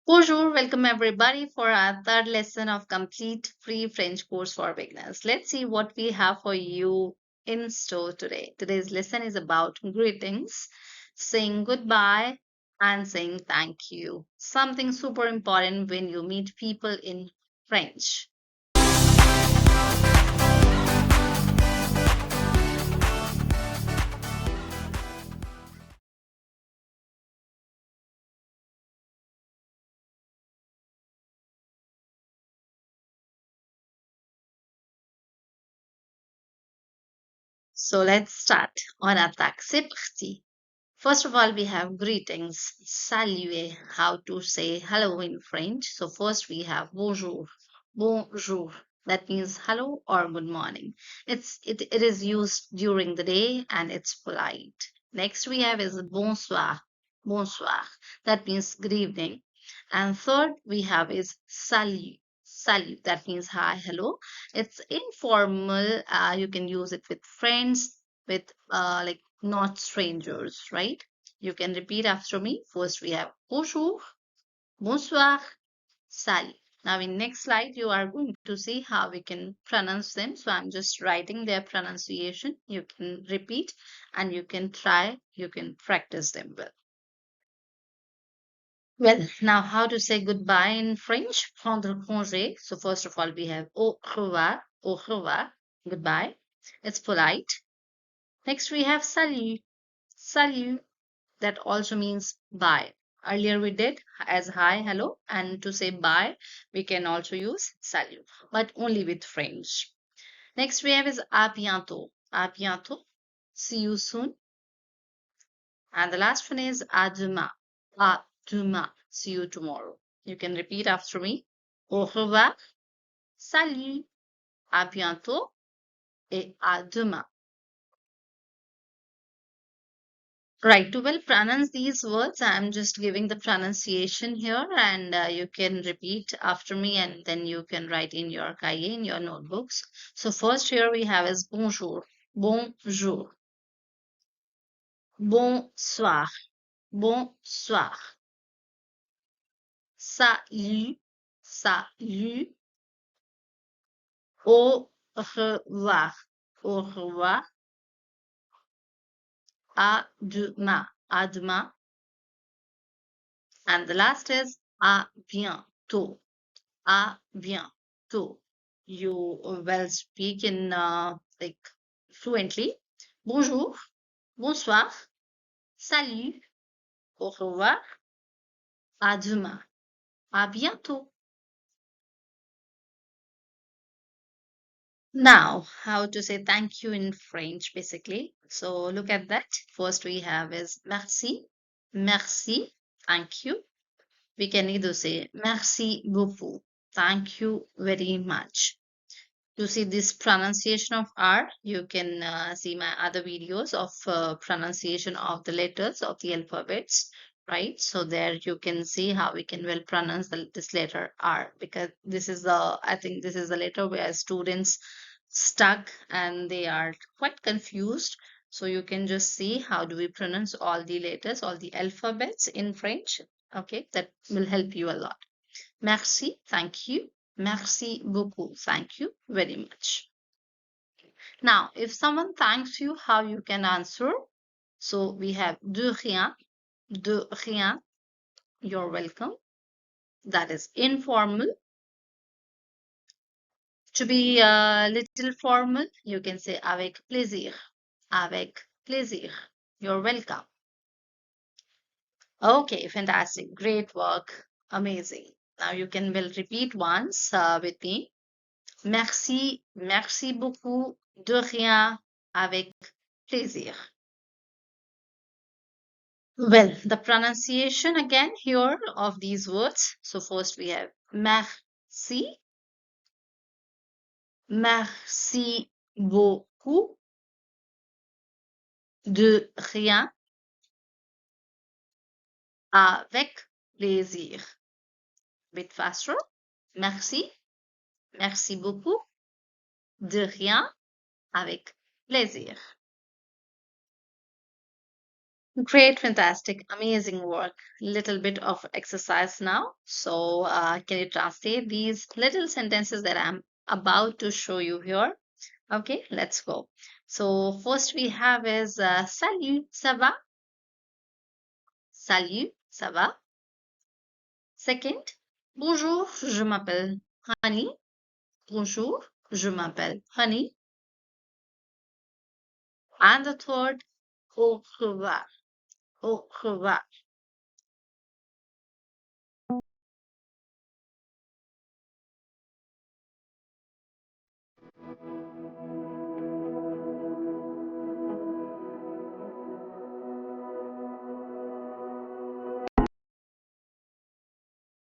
Bonjour, welcome everybody for our third lesson of complete free French course for beginners. Let's see what we have for you in store today. Today's lesson is about greetings, saying goodbye, and saying thank you. Something super important when you meet people in French. So let's start. On attaque. C'est parti. First of all, we have greetings, saluer, how to say hello in French. So first we have bonjour, bonjour. That means hello or good morning. It is used during the day and it's polite. Next we have is bonsoir, bonsoir. That means good evening. And third we have is salut, salut. That means hi, hello. It's informal. You can use it with friends, with like not strangers, right? You can repeat after me. First, we have bonjour, bonsoir, salut. Now, in next slide, you are going to see how we can pronounce them. So I'm just writing their pronunciation. You can repeat and you can try, you can practice them well. Well, now how to say goodbye in French? Prendre congé. So first of all, we have au revoir, goodbye. It's polite. Next, we have salut, salut. That also means bye. Earlier we did as hi, hello, and to say bye, we can also use salut, but only with French. Next we have is à bientôt, à bientôt, see you soon. And the last one is à demain, see you tomorrow. You can repeat after me. Au revoir, salut, à bientôt et à demain. Right, to well pronounce these words, I'm just giving the pronunciation here, and you can repeat after me, and then you can write in your cahier, in your notebooks. So first here we have is bonjour, bonjour, bonsoir, bonsoir, salut, salut, au revoir, au revoir, à demain, à demain, and the last is à bientôt. À bientôt. You well speak in like fluently. Bonjour, bonsoir, salut, au revoir, à demain, à bientôt. Now, how to say thank you in French, basically. So look at that. First we have is merci, merci, thank you. We can either say merci beaucoup, thank you very much. To see this pronunciation of R, you can see my other videos of pronunciation of the letters of the alphabets, right? So there you can see how we can well pronounce this letter R, because this is I think this is the letter where students stuck and they are quite confused. So you can just see how do we pronounce all the letters, all the alphabets in French. Okay, that will help you a lot. Merci, thank you. Merci beaucoup, thank you very much. Now, if someone thanks you, how you can answer? So we have de rien, you're welcome. That is informal. To be a little formal, you can say avec plaisir, you're welcome. Okay, fantastic, great work, amazing. Now you can well repeat once with me. Merci, merci beaucoup, de rien, avec plaisir. Well, the pronunciation again here of these words. So first we have merci, merci beaucoup, de rien, avec plaisir. A bit faster. Merci, merci beaucoup, de rien, avec plaisir. Great, fantastic, amazing work. Little bit of exercise now. So, can you translate these little sentences that I'm about to show you here? Okay, let's go. So, first we have is salut, ça va? Salut, ça va? Second, bonjour, je m'appelle Honey. Bonjour, je m'appelle Honey. And the third, au revoir, au revoir.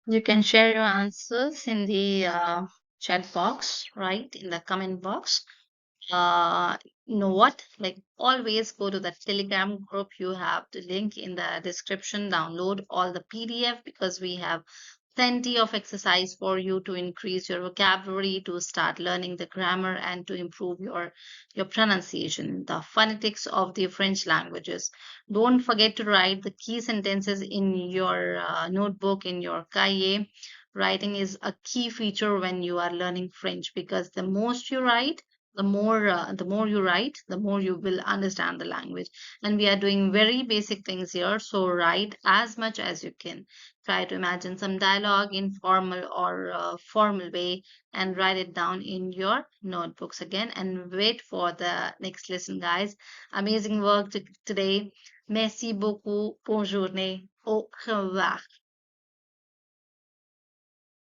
You can share your answers in the chat box, right? In the comment box. uh you know what, like always go to the Telegram group. You have the link in the description. Download all the PDF because we have plenty of exercise for you to increase your vocabulary, to start learning the grammar, and to improve your pronunciation, the phonetics of the French languages. Don't forget to write the key sentences in your notebook, in your cahier. Writing is a key feature when you are learning French, because the more you write, the more you will understand the language. And we are doing very basic things here, so write as much as you can. Try to imagine some dialogue in formal or formal way, and write it down in your notebooks again, and wait for the next lesson, guys. Amazing work today. Merci beaucoup. Bonne journée. Au revoir.